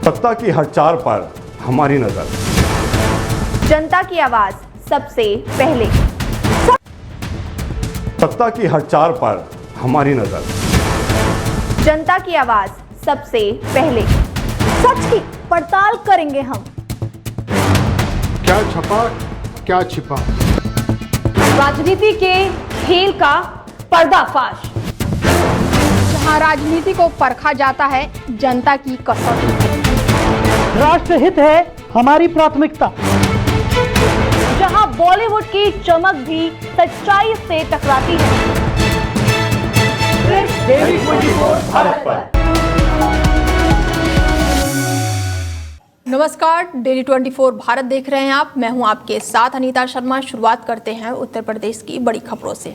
सत्ता की हर चाल पर हमारी नजर, जनता की आवाज सबसे पहले। सत्ता की हर चाल पर हमारी नजर, जनता की आवाज सबसे पहले। सच की पड़ताल करेंगे हम। क्या छपा क्या छिपा, राजनीति के खेल का पर्दाफाश। जहां राजनीति को परखा जाता है जनता की कसौटी। राष्ट्रहित है हमारी प्राथमिकता। जहां बॉलीवुड की चमक भी सच्चाई से टकराती है। डेली 24 भारत पर। नमस्कार, डेली 24 भारत देख रहे हैं आप। मैं हूं आपके साथ अनीता शर्मा। शुरुआत करते हैं उत्तर प्रदेश की बड़ी खबरों से।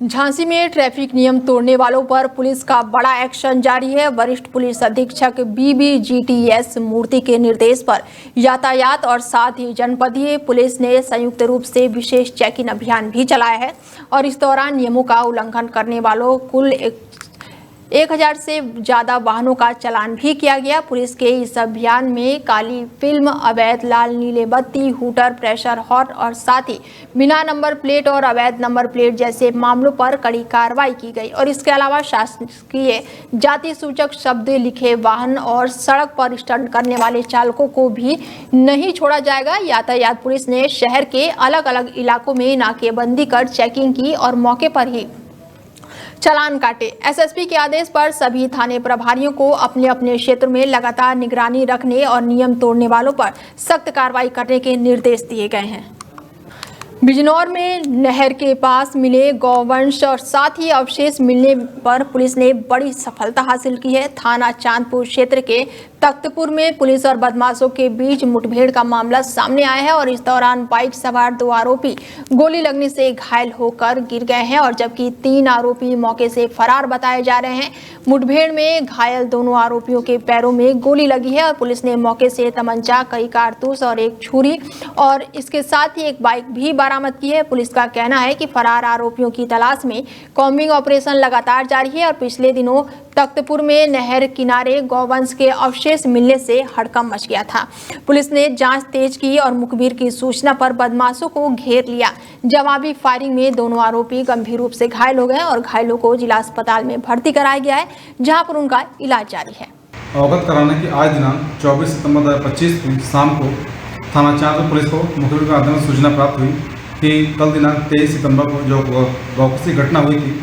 झांसी में ट्रैफिक नियम तोड़ने वालों पर पुलिस का बड़ा एक्शन जारी है। वरिष्ठ पुलिस अधीक्षक BBGTS मूर्ति के निर्देश पर यातायात और साथ ही जनपदीय पुलिस ने संयुक्त रूप से विशेष चेकिंग अभियान भी चलाया है और इस दौरान नियमों का उल्लंघन करने वालों कुल 1000 से ज़्यादा वाहनों का चालान भी किया गया। पुलिस के इस अभियान में काली फिल्म, अवैध लाल नीले बत्ती, हूटर, प्रेशर हॉर्न और साथ ही बिना नंबर प्लेट और अवैध नंबर प्लेट जैसे मामलों पर कड़ी कार्रवाई की गई और इसके अलावा शासकीय जाति सूचक शब्द लिखे वाहन और सड़क पर स्टंट करने वाले चालकों को भी नहीं छोड़ा जाएगा। यातायात पुलिस ने शहर के अलग अलग इलाकों में नाकेबंदी कर चेकिंग की और मौके पर ही चालान काटे। SSP के आदेश पर सभी थाने प्रभारियों को अपने अपने क्षेत्र में लगातार निगरानी रखने और नियम तोड़ने वालों पर सख्त कार्रवाई करने के निर्देश दिए गए हैं। बिजनौर में नहर के पास मिले गौवंश और साथ ही अवशेष मिलने पर पुलिस ने बड़ी सफलता हासिल की है। थाना चांदपुर क्षेत्र के तख्तपुर में पुलिस और बदमाशों के बीच मुठभेड़ का मामला सामने आया है और इस दौरान बाइक सवार 2 आरोपी गोली लगने से घायल होकर गिर गए हैं और जबकि 3 आरोपी मौके से फरार बताए जा रहे हैं। मुठभेड़ में घायल दोनों आरोपियों के पैरों में गोली लगी है और पुलिस ने मौके से तमंचा, कई कारतूस और एक छुरी और इसके साथ ही एक बाइक भी बरामद की है। पुलिस का कहना है कि फरार आरोपियों की तलाश में कॉम्बिंग ऑपरेशन लगातार जारी है और पिछले दिनों तख्तपुर में नहर किनारे गौवंश के अवशेष मिलने से हड़कंप मच गया था। पुलिस ने जांच तेज की और मुखबिर की सूचना पर बदमाशों को घेर लिया। जवाबी फायरिंग में दोनों आरोपी गंभीर रूप से घायल हो गए और घायलों को जिला अस्पताल में भर्ती कराया गया है, जहां पर उनका इलाज जारी है। अवगत कराने की आज दिनांक 24 सितंबर 2025 को शाम को थाना चांदपुर पुलिस को मुखबिर के माध्यम से सूचना प्राप्त हुई कि कल दिनांक 23 सितंबर को जो वापसी घटना हुई थी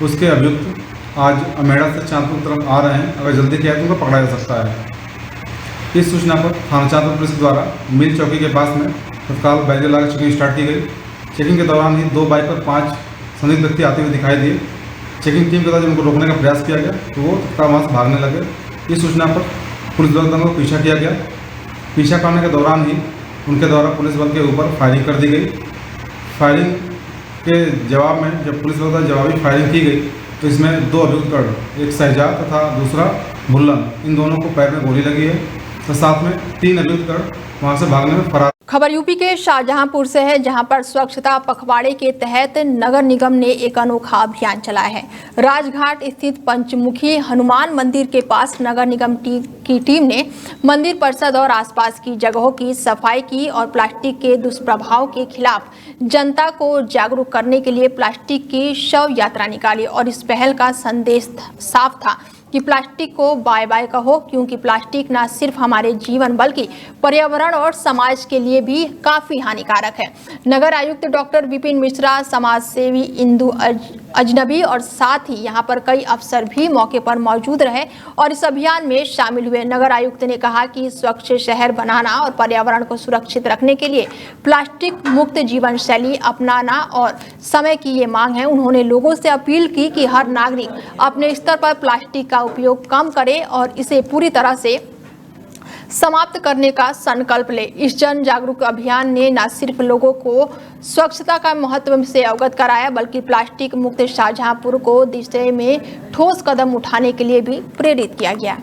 उसके अभियुक्त आज अमेड़ा से चांदपुर तरफ आ रहे हैं। अगर जल्दी किया तो उनको पकड़ा जा सकता है। इस सूचना पर थाना चांदपुर पुलिस द्वारा मिल चौकी के पास में तत्काल बैरियर लगा चेकिंग स्टार्ट की गई। चेकिंग के दौरान ही 2 बाइक पर 5 संदिग्ध व्यक्ति आते हुए दिखाई दिए। चेकिंग टीम के द्वारा जब उनको रोकने का प्रयास किया गया तो वो तत्काल वहाँ से भागने लगे। इस सूचना पर पुलिस बल को पीछा किया गया। पीछा करने के दौरान ही उनके द्वारा पुलिस बल के ऊपर फायरिंग कर दी गई। फायरिंग के जवाब में जब पुलिस बल द्वारा जवाबी फायरिंग की गई तो इसमें 2 अभियुक्त कर, एक शहजाद तथा दूसरा मुल्लन, इन दोनों को पैर में गोली लगी है तो साथ में 3 अभियुक्त कर वहाँ से भागने में फरार। खबर यूपी के शाहजहांपुर से है, जहां पर स्वच्छता पखवाड़े के तहत नगर निगम ने एक अनोखा अभियान चलाया है। राजघाट स्थित पंचमुखी हनुमान मंदिर के पास नगर निगम की टीम ने मंदिर परिसर और आसपास की जगहों की सफाई की और प्लास्टिक के दुष्प्रभाव के खिलाफ जनता को जागरूक करने के लिए प्लास्टिक की शव यात्रा निकाली और इस पहल का संदेश साफ था कि प्लास्टिक को बाय बाय कहो, क्योंकि प्लास्टिक न सिर्फ हमारे जीवन बल्कि पर्यावरण और समाज के लिए भी काफी हानिकारक है। नगर आयुक्त डॉक्टर विपिन मिश्रा, समाज सेवी इंदु अजनबी और साथ ही यहाँ पर कई अफसर भी मौके पर मौजूद रहे और इस अभियान में शामिल हुए। नगर आयुक्त ने कहा कि स्वच्छ शहर बनाना और पर्यावरण को सुरक्षित रखने के लिए प्लास्टिक मुक्त जीवन शैली अपनाना और समय की ये मांग है। उन्होंने लोगों से अपील की कि हर नागरिक अपने स्तर पर प्लास्टिक का उपयोग कम करे और इसे पूरी तरह से समाप्त करने का संकल्प ले। इस जन जागरूक अभियान ने न सिर्फ लोगों को स्वच्छता का महत्व से अवगत कराया बल्कि प्लास्टिक मुक्त शाहजहांपुर को दिशा में ठोस कदम उठाने के लिए भी प्रेरित किया गया।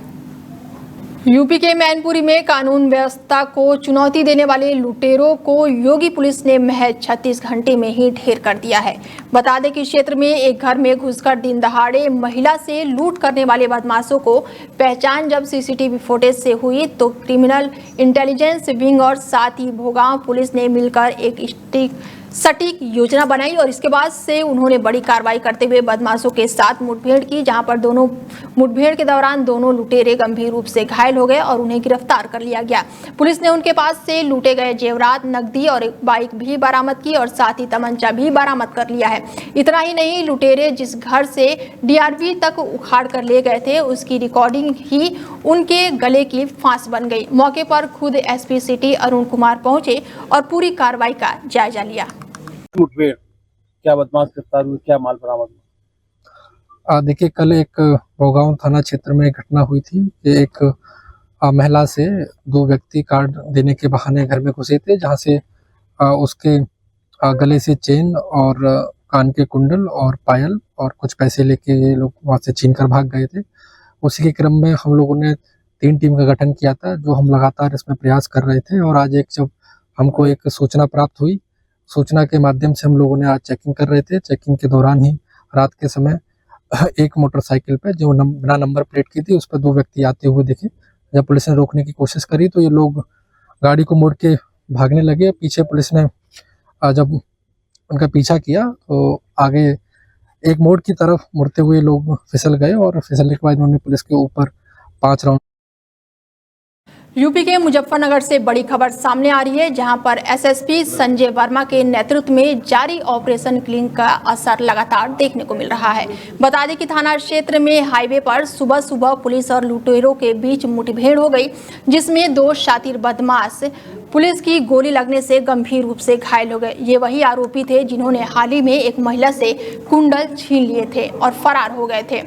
यूपी के मैनपुरी में कानून व्यवस्था को चुनौती देने वाले लुटेरों को योगी पुलिस ने महज 36 घंटे में ही ढेर कर दिया है। बता दें कि क्षेत्र में एक घर में घुसकर दिन दहाड़े महिला से लूट करने वाले बदमाशों को पहचान जब सीसीटीवी फुटेज से हुई तो क्रिमिनल इंटेलिजेंस विंग और साथ ही भोगांव पुलिस ने मिलकर एक सटीक योजना बनाई और इसके बाद से उन्होंने बड़ी कार्रवाई करते हुए बदमाशों के साथ मुठभेड़ की, जहां पर दोनों मुठभेड़ के दौरान दोनों लुटेरे गंभीर रूप से घायल हो गए और उन्हें गिरफ्तार कर लिया गया। पुलिस ने उनके पास से लूटे गए जेवरात, नकदी और एक बाइक भी बरामद की और साथ ही तमंचा भी बरामद कर लिया है। इतना ही नहीं, लुटेरे जिस घर से डीआरवी तक उखाड़ कर ले गए थे उसकी रिकॉर्डिंग ही उनके गले की फांस बन गई। मौके पर खुद एसपी सिटी अरुण कुमार पहुंचे और पूरी कार्रवाई का जायजा लिया। मुठभेड़, क्या बदमाश गिरफ्तार हुए, क्या माल बरामद हुआ? देखिए, कल एक भोगांव थाना क्षेत्र में घटना हुई थी कि एक महिला से दो व्यक्ति कार्ड देने के बहाने घर में घुसे थे, जहां से उसके गले से चेन और कान के कुंडल और पायल और कुछ पैसे लेके ये लोग वहां से छीन कर भाग गए थे। उसी के क्रम में हम लोगों ने 3 टीम का गठन किया था, जो हम लगातार इसमें प्रयास कर रहे थे। और आज जब हमको एक सूचना प्राप्त हुई, सूचना के माध्यम से हम लोगों ने आज चेकिंग कर रहे थे। चेकिंग के दौरान ही रात के समय एक मोटरसाइकिल पे जो बिना नंबर प्लेट की थी उस पर 2 व्यक्ति आते हुए दिखे। जब पुलिस ने रोकने की कोशिश करी तो ये लोग गाड़ी को मोड़ के भागने लगे। पीछे पुलिस ने जब उनका पीछा किया तो आगे एक मोड़ की तरफ मुड़ते हुए लोग फिसल गए और फिसलने के बाद उन्होंने पुलिस के ऊपर 5 राउंड। यूपी के मुजफ्फरनगर से बड़ी खबर सामने आ रही है, जहां पर एसएसपी संजय वर्मा के नेतृत्व में जारी ऑपरेशन क्लीन का असर लगातार देखने को मिल रहा है। बता दें कि थाना क्षेत्र में हाईवे पर सुबह सुबह पुलिस और लुटेरों के बीच मुठभेड़ हो गई, जिसमें 2 शातिर बदमाश पुलिस की गोली लगने से गंभीर रूप से घायल हो गए। ये वही आरोपी थे जिन्होंने हाल ही में एक महिला से कुंडल छीन लिए थे और फरार हो गए थे।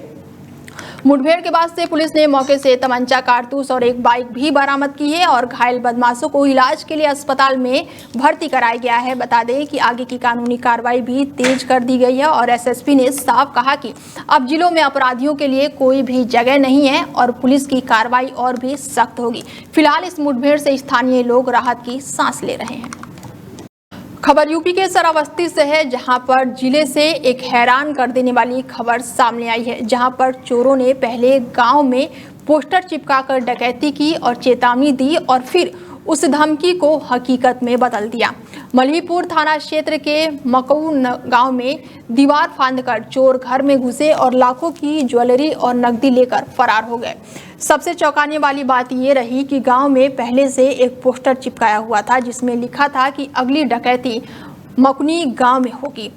मुठभेड़ के बाद से पुलिस ने मौके से तमंचा, कारतूस और एक बाइक भी बरामद की है और घायल बदमाशों को इलाज के लिए अस्पताल में भर्ती कराया गया है। बता दें कि आगे की कानूनी कार्रवाई भी तेज कर दी गई है और एसएसपी ने साफ कहा कि अब जिलों में अपराधियों के लिए कोई भी जगह नहीं है और पुलिस की कार्रवाई और भी सख्त होगी। फिलहाल इस मुठभेड़ से स्थानीय लोग राहत की सांस ले रहे हैं। खबर यूपी के श्रावस्ती से है, जहां पर जिले से एक हैरान कर देने वाली खबर सामने आई है, जहां पर चोरों ने पहले गांव में पोस्टर चिपकाकर डकैती की और चेतावनी दी और फिर उस धमकी को हकीकत में बदल दिया। मल्हीपुर थाना क्षेत्र के मकऊ गांव में दीवार फांदकर चोर घर में घुसे और लाखों की ज्वेलरी और नकदी लेकर फरार हो गए। सबसे चौंकाने वाली बात ये रही कि गांव में पहले से एक पोस्टर चिपकाया हुआ था जिसमें लिखा था कि अगली डकैती मकुनी गांव में होगी।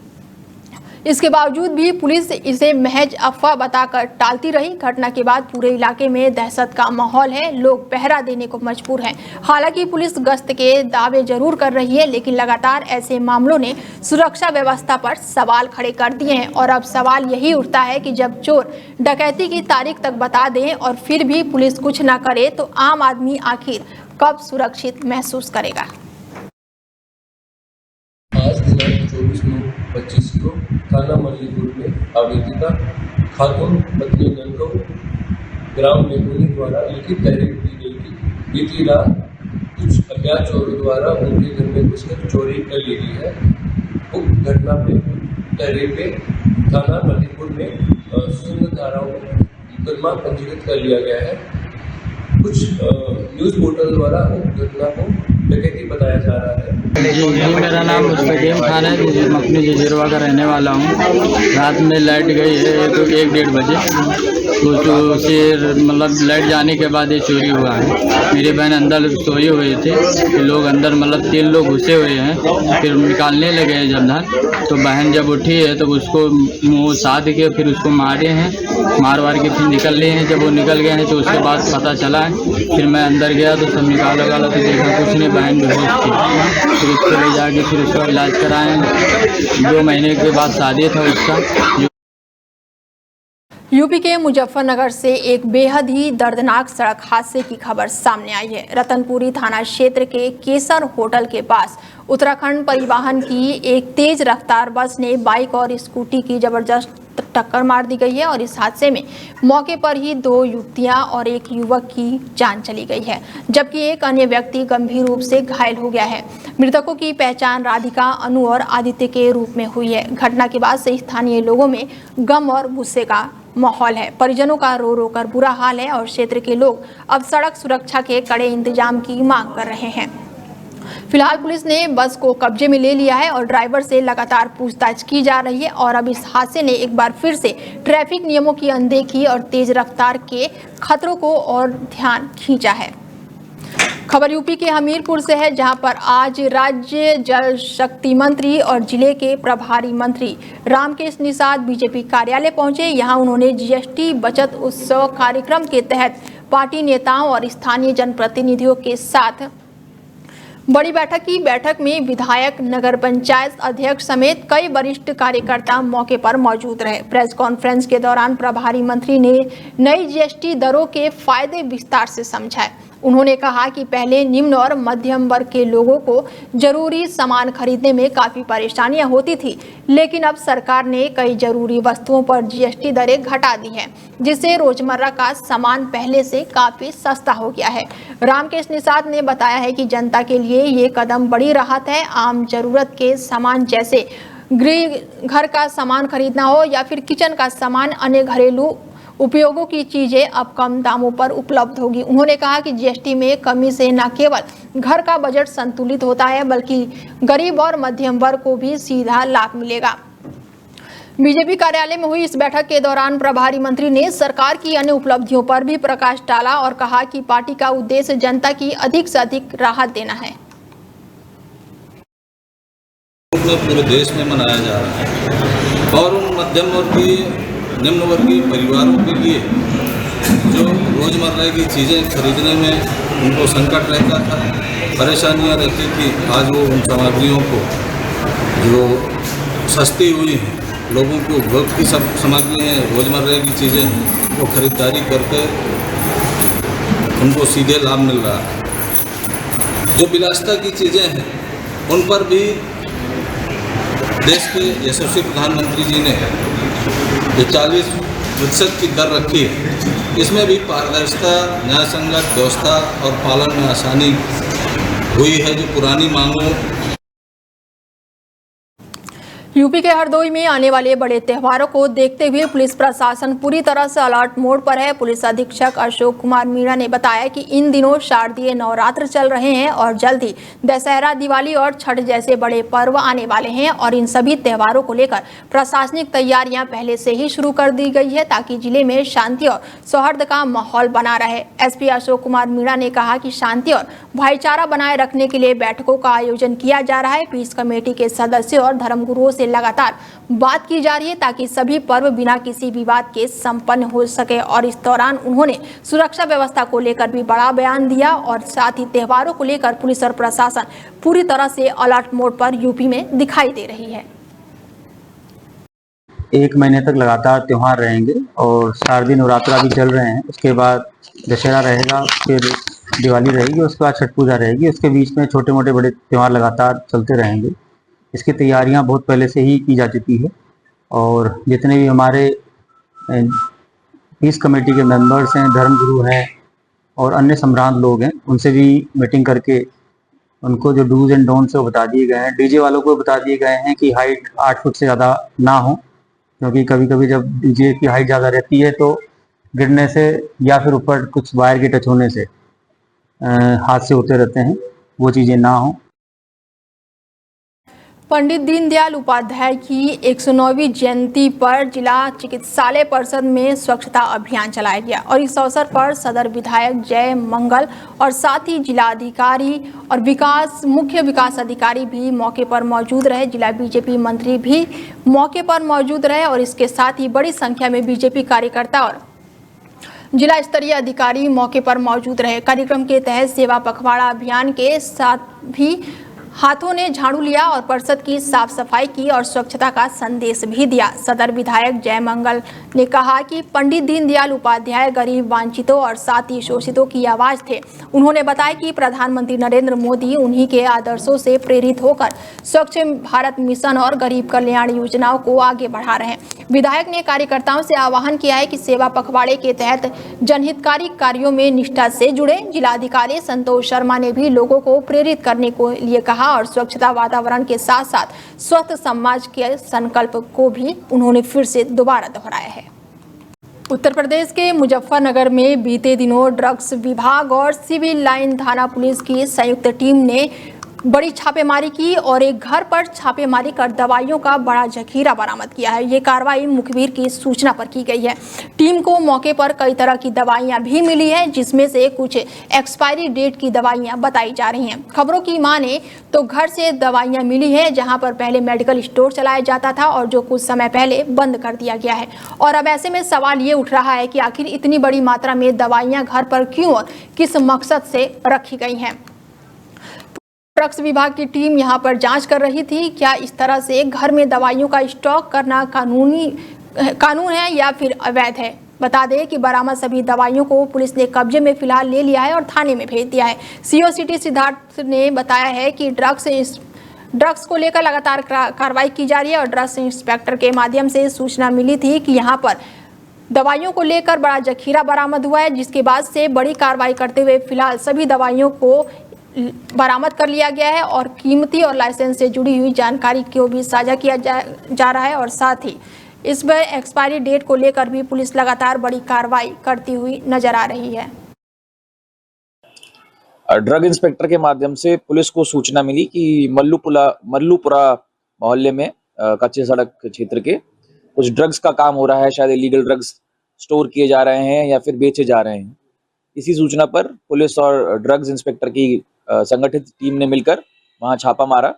इसके बावजूद भी पुलिस इसे महज अफवाह बताकर टालती रही। घटना के बाद पूरे इलाके में दहशत का माहौल है, लोग पहरा देने को मजबूर हैं। हालांकि पुलिस गश्त के दावे जरूर कर रही है, लेकिन लगातार ऐसे मामलों ने सुरक्षा व्यवस्था पर सवाल खड़े कर दिए हैं और अब सवाल यही उठता है कि जब चोर डकैती की तारीख तक बता दें और फिर भी पुलिस कुछ ना करे तो आम आदमी आखिर कब सुरक्षित महसूस करेगा। आज दिनांक 24/9/25 को थाना मल्हीपुर में आवेदिका खातून पत्नी गंगो ग्राम मेघोनी द्वारा लिखित तहरीर दी गई थी। बीती रात कुछ अज्ञात चोरों द्वारा उनके घर में घुसकर चोरी कर ली गई है। उक्त घटना पे तहरीर पे थाना मल्हीपुर में शून्य धाराओं में मुकदमा पंजीकृत कर लिया गया है। कुछ न्यूज़ पोर्टल द्वारा उक्त घटना को डकैती बताया जा रहा है। जी, मेरा नाम मुस्तकीम खान है, मुझे मखनी जजीरवा का रहने वाला हूँ। रात में लाइट गई है तो 1-1:30 बजे तो उसे मतलब लाइट जाने के बाद ये चोरी हुआ है। मेरी बहन अंदर सोए हुए थे, लोग अंदर मतलब 3 लोग घुसे हुए हैं। फिर निकालने लगे हैं जब तो बहन जब उठी है तो उसको मुँह साध के फिर उसको मारे हैं, मार के फिर निकल लिए हैं। जब वो निकल गए हैं तो उसके बाद पता चला है। फिर मैं अंदर गया तो सब निकाला तो देखा कुछ नहीं, बहन बेहोश थी। फिर उसको ले जाके फिर उसका इलाज कराएं। 2 महीने के बाद शादी था उसका। यूपी के मुजफ्फरनगर से एक बेहद ही दर्दनाक सड़क हादसे की खबर सामने आई है। रतनपुरी थाना क्षेत्र के केसर होटल के पास उत्तराखंड परिवहन की एक तेज रफ्तार बस ने बाइक और स्कूटी की जबरदस्त टक्कर मार दी गई है और इस हादसे में मौके पर ही 2 युवतियां और 1 युवक की जान चली गई है, जबकि एक अन्य व्यक्ति गंभीर रूप से घायल हो गया है। मृतकों की पहचान राधिका, अनु और आदित्य के रूप में हुई है। घटना के बाद से स्थानीय लोगों में गम और गुस्से का माहौल है। परिजनों का रो रो कर बुरा हाल है और क्षेत्र के लोग अब सड़क सुरक्षा के कड़े इंतजाम की मांग कर रहे हैं। फिलहाल पुलिस ने बस को कब्जे में ले लिया है और ड्राइवर से लगातार पूछताछ की जा रही है और अब इस हादसे ने एक बार फिर से ट्रैफिक नियमों की अनदेखी और तेज रफ्तार के खतरों को और ध्यान खींचा है। खबर यूपी के हमीरपुर से है, जहां पर आज राज्य जल शक्ति मंत्री और जिले के प्रभारी मंत्री रामकेश निषाद बीजेपी कार्यालय पहुंचे। यहां उन्होंने जीएसटी बचत उत्सव कार्यक्रम के तहत पार्टी नेताओं और स्थानीय जनप्रतिनिधियों के साथ बड़ी बैठक में विधायक, नगर पंचायत अध्यक्ष समेत कई वरिष्ठ कार्यकर्ता मौके पर मौजूद रहे। प्रेस कॉन्फ्रेंस के दौरान प्रभारी मंत्री ने नई जीएसटी दरों के फायदे विस्तार से समझाए। उन्होंने कहा कि पहले निम्न और मध्यम वर्ग के लोगों को जरूरी सामान खरीदने में काफ़ी परेशानियां होती थी, लेकिन अब सरकार ने कई जरूरी वस्तुओं पर जीएसटी दरें घटा दी हैं, जिससे रोजमर्रा का सामान पहले से काफ़ी सस्ता हो गया है। रामकेश निषाद ने बताया है कि जनता के लिए ये कदम बड़ी राहत है। आम जरूरत के सामान जैसे गृह घर का सामान खरीदना हो या फिर किचन का सामान, अन्य घरेलू उपयोगों की चीजें अब कम दामों पर उपलब्ध होगी। उन्होंने कहा कि जीएसटी में कमी से न केवल घर का बजट संतुलित होता है, बल्कि गरीब और मध्यम वर्ग को भी सीधा लाभ मिलेगा। बीजेपी कार्यालय में हुई इस बैठक के दौरान प्रभारी मंत्री ने सरकार की अन्य उपलब्धियों पर भी प्रकाश डाला और कहा कि पार्टी का उद्देश्य जनता की अधिक से अधिक राहत देना है। पूरे देश में मनाया जा रहा है और उन मध्यम वर्गीय, निम्न वर्गीय परिवारों के लिए जो रोजमर्रा की चीज़ें खरीदने में उनको संकट रहता था, परेशानियां रहती थी, आज वो उन सामग्रियों को जो सस्ती हुई हैं, लोगों को उपभोग की सब सामग्री हैं, रोजमर्रा की चीज़ें हैं, वो खरीदारी करके उनको सीधे लाभ मिल रहा है। जो विलासिता की चीज़ें हैं उन पर भी देश के यशस्वी प्रधानमंत्री जी ने जो 40% की दर रखी है, इसमें भी पारदर्शिता, न्यायसंगत व्यवस्था और पालन में आसानी हुई है। जो पुरानी मांगों यूपी के हरदोई में आने वाले बड़े त्योहारों को देखते हुए पुलिस प्रशासन पूरी तरह से अलर्ट मोड पर है। पुलिस अधीक्षक अशोक कुमार मीणा ने बताया कि इन दिनों शारदीय नवरात्र चल रहे हैं और जल्द ही दशहरा, दिवाली और छठ जैसे बड़े पर्व आने वाले हैं और इन सभी त्योहारों को लेकर प्रशासनिक तैयारियां पहले से ही शुरू कर दी गई है ताकि जिले में शांति और सौहार्द का माहौल बना रहे। एसपी अशोक कुमार मीणा ने कहा कि शांति और भाईचारा बनाए रखने के लिए बैठकों का आयोजन किया जा रहा है। पीस कमेटी के सदस्यों और धर्मगुरुओं से लगातार बात की जा रही है ताकि सभी पर्व बिना किसी विवाद के संपन्न हो सके और इस दौरान उन्होंने सुरक्षा व्यवस्था को लेकर भी बड़ा बयान दिया और साथ ही त्योहारों को लेकर पुलिस और प्रशासन पूरी तरह से अलर्ट मोड पर यूपी में दिखाई दे रही है। 1 महीने तक लगातार त्योहार रहेंगे और शारदीय नवरात्र अभी चल रहे हैं, उसके बाद दशहरा रहेगा, फिर दिवाली रहेगी, उसके बाद छठ पूजा रहेगी। उसके बीच में छोटे मोटे बड़े त्यौहार लगातार चलते रहेंगे। इसकी तैयारियां बहुत पहले से ही की जा चुकी है और जितने भी हमारे पीस कमेटी के मेंबर्स हैं, धर्मगुरु हैं और अन्य सम्रांत लोग हैं, उनसे भी मीटिंग करके उनको जो डूज एंड डोंट्स वो बता दिए गए हैं। डीजे वालों को बता दिए गए हैं कि हाइट 8 फुट से ज़्यादा ना हो, क्योंकि कभी कभी जब डीजे की हाइट ज़्यादा रहती है तो गिरने से या फिर ऊपर कुछ वायर के टच होने से हादसे होते रहते हैं, वो चीज़ें ना हो। पंडित दीनदयाल उपाध्याय की 109वीं जयंती पर जिला चिकित्सालय परिषद में स्वच्छता अभियान चलाया गया और इस अवसर पर सदर विधायक जय मंगल और साथ ही जिला अधिकारी और मुख्य विकास अधिकारी भी मौके पर मौजूद रहे। जिला बीजेपी मंत्री भी मौके पर मौजूद रहे और इसके साथ ही बड़ी संख्या में बीजेपी कार्यकर्ता और जिला स्तरीय अधिकारी मौके पर मौजूद रहे। कार्यक्रम के तहत सेवा पखवाड़ा अभियान के साथ भी हाथों ने झाड़ू लिया और परिषद की साफ सफाई की और स्वच्छता का संदेश भी दिया। सदर विधायक जय मंगल ने कहा कि पंडित दीनदयाल उपाध्याय गरीब, वंचितों और साथ ही शोषितों की आवाज थे। उन्होंने बताया कि प्रधानमंत्री नरेंद्र मोदी उन्हीं के आदर्शों से प्रेरित होकर स्वच्छ भारत मिशन और गरीब कल्याण योजनाओं को आगे बढ़ा रहे हैं। विधायक ने कार्यकर्ताओं से आह्वान किया है कि सेवा पखवाड़े के तहत जनहितकारी कार्यों में निष्ठा से जुड़े। जिलाधिकारी संतोष शर्मा ने भी लोगों को प्रेरित करने को लिए कहा और स्वच्छता वातावरण के साथ साथ स्वस्थ समाज के संकल्प को भी उन्होंने फिर से दोबारा दोहराया है। उत्तर प्रदेश के मुजफ्फरनगर में बीते दिनों ड्रग्स विभाग और सिविल लाइन थाना पुलिस की संयुक्त टीम ने बड़ी छापेमारी की और एक घर पर छापेमारी कर दवाइयों का बड़ा जखीरा बरामद किया है। ये कार्रवाई मुखबिर की सूचना पर की गई है। टीम को मौके पर कई तरह की दवाइयां भी मिली हैं, जिसमें से कुछ एक्सपायरी डेट की दवाइयां बताई जा रही हैं। खबरों की माने तो घर से दवाइयां मिली हैं जहां पर पहले मेडिकल स्टोर चलाया जाता था और जो कुछ समय पहले बंद कर दिया गया है। और अब ऐसे में सवाल ये उठ रहा है कि आखिर इतनी बड़ी मात्रा में दवाइयां घर पर क्यों और किस मकसद से रखी गई हैं। ड्रग्स विभाग की टीम यहां पर जांच कर रही थी। क्या इस तरह से घर में दवाइयों का स्टॉक करना कानून है या फिर अवैध है? बता दें कि बरामद सभी दवाइयों को पुलिस ने कब्जे में फिलहाल ले लिया है और थाने में भेज दिया है। सीओ सिटी सिद्धार्थ ने बताया है कि ड्रग्स को लेकर लगातार कार्रवाई की जा रही है और ड्रग्स इंस्पेक्टर के माध्यम से सूचना मिली थी कि यहाँ पर दवाइयों को लेकर बड़ा जखीरा बरामद हुआ है, जिसके बाद से बड़ी कार्रवाई करते हुए फिलहाल सभी दवाइयों को बरामद कर लिया गया है और कीमती और लाइसेंस से जुड़ी हुई जानकारी को भी साझा किया जा रहा है। और साथ ही इस पर एक्सपायरी डेट को लेकर भी पुलिस लगातार बड़ी कार्रवाई करती हुई नजर आ रही है। ड्रग इंस्पेक्टर के माध्यम से पुलिस को सूचना मिली कि मल्लूपुरा मोहल्ले में कच्चे सड़क क्षेत्र के कुछ ड्रग्स का काम हो रहा है। शायद इलीगल ड्रग्स स्टोर किए जा रहे हैं या फिर बेचे जा रहे हैं। इसी सूचना पर पुलिस और ड्रग्स इंस्पेक्टर की संगठित टीम ने मिलकर वहां छापा मारा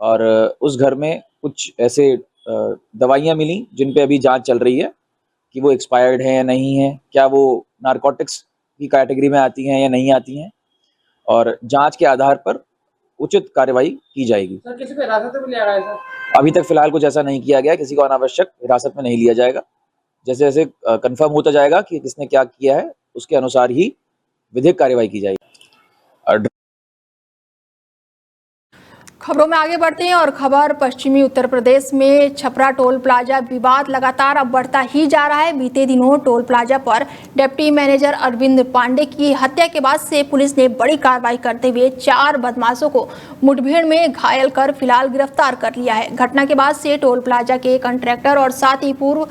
और उस घर में कुछ ऐसे दवाइयां मिली जिन पे अभी जांच चल रही है कि वो एक्सपायर्ड हैं या नहीं है, क्या वो नारकोटिक्स की कैटेगरी में आती हैं या नहीं आती हैं, और जांच के आधार पर उचित कार्रवाई की जाएगी। सर, किसी को हिरासत में लिया गया है सर? अभी तक फिलहाल कुछ ऐसा नहीं किया गया। किसी को अनावश्यक हिरासत में नहीं लिया जाएगा। जैसे जैसे कंफर्म होता जाएगा कि किसने क्या किया है, उसके अनुसार ही विधिक कार्रवाई की जाएगी। खबरों में आगे बढ़ते हैं और खबर पश्चिमी उत्तर प्रदेश में छपरा टोल प्लाजा विवाद लगातार अब बढ़ता ही जा रहा है। बीते दिनों टोल प्लाजा पर डिप्टी मैनेजर अरविंद पांडे की हत्या के बाद से पुलिस ने बड़ी कार्रवाई करते हुए 4 बदमाशों को मुठभेड़ में घायल कर फिलहाल गिरफ्तार कर लिया है। घटना के बाद से टोल प्लाजा के कंट्रैक्टर और साथ ही पूर्व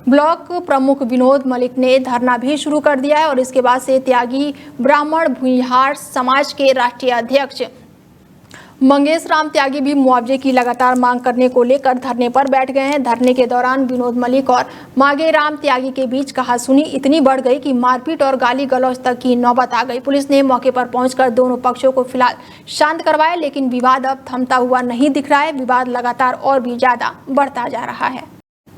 ब्लॉक प्रमुख विनोद मलिक ने धरना भी शुरू कर दिया है और इसके बाद से त्यागी ब्राह्मण भूमिहार समाज के राष्ट्रीय अध्यक्ष मंगेश राम त्यागी भी मुआवजे की लगातार मांग करने को लेकर धरने पर बैठ गए हैं। धरने के दौरान विनोद मलिक और मांगे राम त्यागी के बीच कहासुनी इतनी बढ़ गई कि मारपीट और गाली गलौज तक की नौबत आ गई। पुलिस ने मौके पर पहुंचकर दोनों पक्षों को फिलहाल शांत करवाया, लेकिन विवाद अब थमता हुआ नहीं दिख रहा है। विवाद लगातार और भी ज्यादा बढ़ता जा रहा है।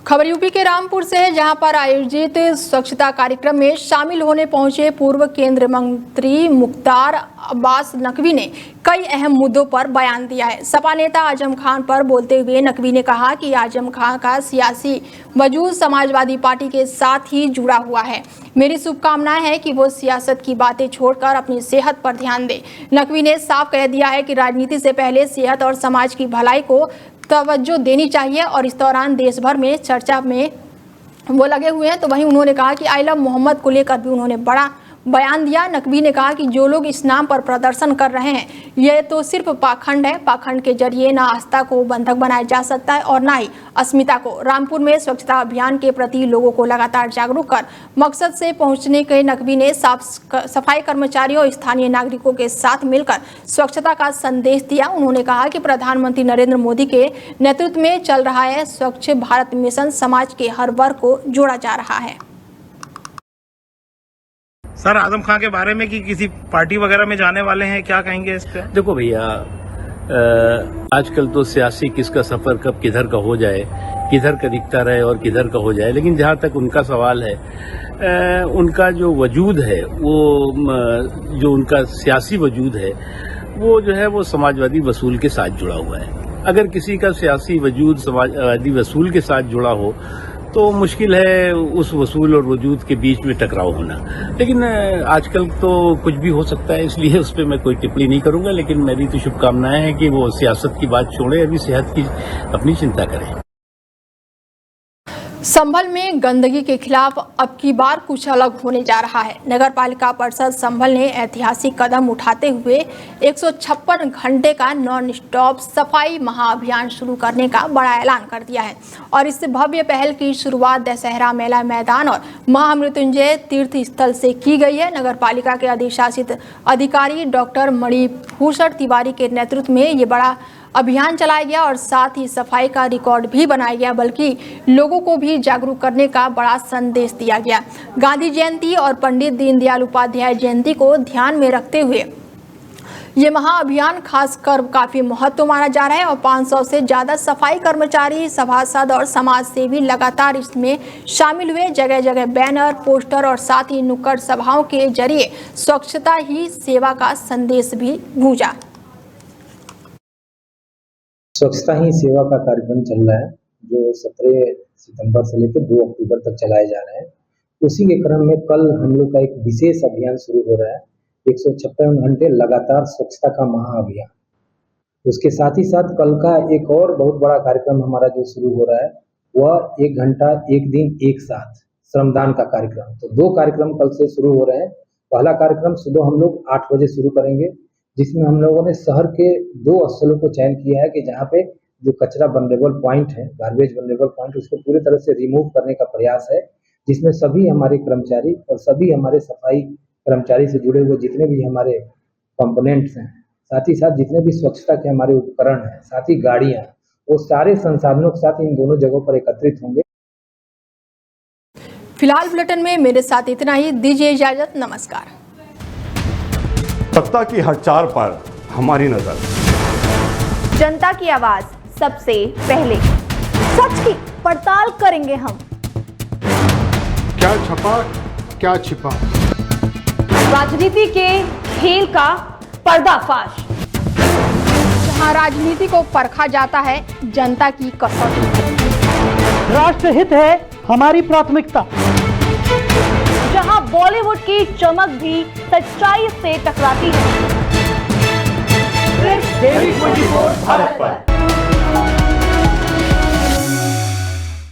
खबर यूपी के रामपुर से है, जहां पर आयोजित स्वच्छता कार्यक्रम में शामिल होने पहुंचे पूर्व केंद्रीय मंत्री मुख्तार अब्बास नकवी ने कई अहम मुद्दों पर बयान दिया है। सपा नेता आजम खान पर बोलते हुए नकवी ने कहा कि आजम खान का सियासी वजूद समाजवादी पार्टी के साथ ही जुड़ा हुआ है। मेरी शुभकामनाएं हैं कि वो सियासत की बातें छोड़कर अपनी सेहत पर ध्यान दे। नकवी ने साफ कह दिया है कि राजनीति से पहले सेहत और समाज की भलाई को तवज्जो देनी चाहिए और इस दौरान देश भर में चर्चा में वो लगे हुए हैं। तो वहीं उन्होंने कहा कि आई लव मोहम्मद को लेकर भी उन्होंने बड़ा बयान दिया। नकवी ने कहा कि जो लोग इस नाम पर प्रदर्शन कर रहे हैं, यह तो सिर्फ पाखंड है। पाखंड के जरिए ना आस्था को बंधक बनाया जा सकता है और ना ही अस्मिता को। रामपुर में स्वच्छता अभियान के प्रति लोगों को लगातार जागरूक कर मकसद से पहुंचने के नकवी ने सफाई कर्मचारियों और स्थानीय नागरिकों के साथ मिलकर स्वच्छता का संदेश दिया। उन्होंने कहा कि प्रधानमंत्री नरेंद्र मोदी के नेतृत्व में चल रहा है स्वच्छ भारत मिशन समाज के हर वर्ग को जोड़ा जा रहा है। सर, आजम खान के बारे में कि किसी पार्टी वगैरह में जाने वाले हैं, क्या कहेंगे इस पे? देखो भैया, आजकल तो सियासी किसका सफर कब किधर का हो जाए, किधर का दिखता रहे और किधर का हो जाए, लेकिन जहां तक उनका सवाल है, उनका जो वजूद है, वो जो उनका सियासी वजूद है, वो जो है वो समाजवादी वसूल के साथ जुड़ा हुआ है। अगर किसी का सियासी वजूद समाजवादी वसूल के साथ जुड़ा हो तो मुश्किल है उस वसूल और वजूद के बीच में टकराव होना। लेकिन आजकल तो कुछ भी हो सकता है, इसलिए उस पर मैं कोई टिप्पणी नहीं करूंगा। लेकिन मेरी तो शुभकामनाएं हैं कि वो सियासत की बात छोड़े, अभी सेहत की अपनी चिंता करें। संभल में गंदगी के खिलाफ अब की बार कुछ अलग होने जा रहा है। नगर पालिका परिषद संभल ने ऐतिहासिक कदम उठाते हुए 156 घंटे का नॉन स्टॉप सफाई महाअभियान शुरू करने का बड़ा ऐलान कर दिया है और इस भव्य पहल की शुरुआत दशहरा मेला मैदान और महामृत्युंजय तीर्थ स्थल से की गई है। नगर पालिका के अधिशासित अधिकारी डॉक्टर मणिभूषण तिवारी के नेतृत्व में ये बड़ा अभियान चलाया गया और साथ ही सफाई का रिकॉर्ड भी बनाया गया, बल्कि लोगों को भी जागरूक करने का बड़ा संदेश दिया गया। गांधी जयंती और पंडित दीनदयाल उपाध्याय जयंती को ध्यान में रखते हुए ये महाअभियान खासकर काफी महत्व माना जा रहा है और 500 से ज्यादा सफाई कर्मचारी, सभासद और समाज सेवी लगातार इसमें शामिल हुए। जगह जगह बैनर, पोस्टर और साथ ही नुक्कड़ सभाओं के जरिए स्वच्छता ही सेवा का संदेश भी गूंजा। स्वच्छता ही सेवा का कार्यक्रम चल रहा है जो 17 सितंबर से लेकर 2 अक्टूबर तक चलाए जा रहे हैं। उसी के क्रम में कल हम लोग का एक विशेष अभियान शुरू हो रहा है, 156 घंटे लगातार स्वच्छता का महाअभियान। उसके साथ ही साथ कल का एक और बहुत बड़ा कार्यक्रम हमारा जो शुरू हो रहा है वह 1 घंटा 1 दिन एक साथ श्रमदान का कार्यक्रम। तो 2 कार्यक्रम कल से शुरू हो रहे हैं। पहला कार्यक्रम सुबह हम लोग 8 बजे शुरू करेंगे, जिसमें हम लोगों ने शहर के 2 स्थलों को चयन किया है कि जहाँ पे जो कचरा वनरेबल पॉइंट है, गार्बेज वनरेबल पॉइंट, उसको पूरी तरह से रिमूव करने का प्रयास है, जिसमें सभी हमारे कर्मचारी और सभी हमारे सफाई कर्मचारी से जुड़े हुए जितने भी हमारे कंपोनेंट्स हैं, साथ ही साथ जितने भी स्वच्छता के हमारे उपकरण हैं, साथ ही गाड़ियाँ, वो सारे संसाधनों के साथ इन दोनों जगहों पर एकत्रित होंगे। फिलहाल बुलेटिन में मेरे साथ इतना ही। दीजिए इजाजत, नमस्कार। सत्ता की हर चाल पर हमारी नजर, जनता की आवाज सबसे पहले, सच की पड़ताल करेंगे हम। क्या छपा क्या छिपा, राजनीति के खेल का पर्दाफाश, जहां राजनीति को परखा जाता है जनता की कसौटी, राष्ट्रहित है हमारी प्राथमिकता, जहां बॉलीवुड की चमक भी सच्चाई से टकराती है। दैनिक 24 भारत पर।